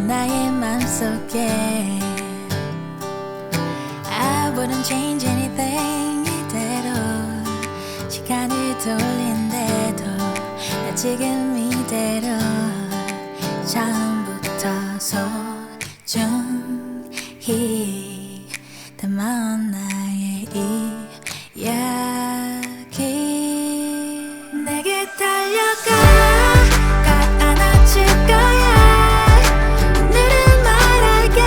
나의 맘속에 I wouldn't change anything 이대로 시간을 돌린대도 나 지금 이대로 처음부터 소중히 담아온 나의 이야기 내게 달려가 꼭 안아줄 거야 오늘은 말할게 I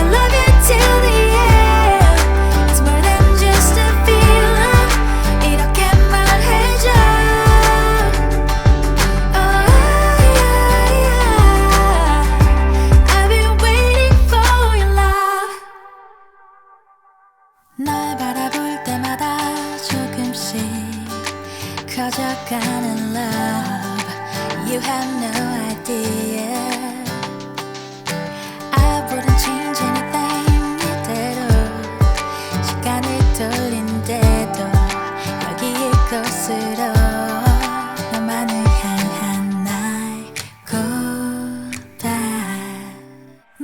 love you till the end It's more than just a feeling 이렇게 말해줘 Oh yeah, yeah. I've been waiting for your love 널 바라볼 때마다 조금씩 커져가는 love You have no idea I wouldn't change anything 이대로 시간을 돌린대도 여기 이곳으로 너만을 향한 나의 고백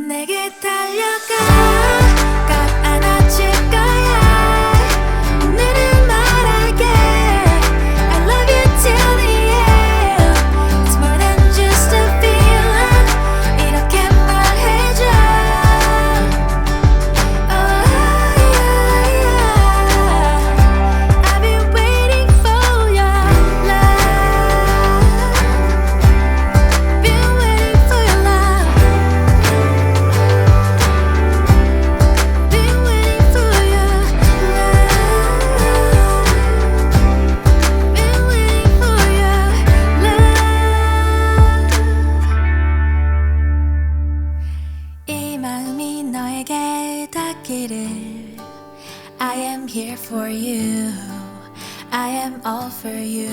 내게 달려가 꼭 안아줄 거야 오늘은 말할게 I love you till the end It's more than just a feeling 이렇게 말해줘 Oh yeah, yeah. I've been waiting for your love Been waiting for your love Been waiting for your love Been waiting for your love 이 마음이 너에게 닿기를 I am here for you I am all for you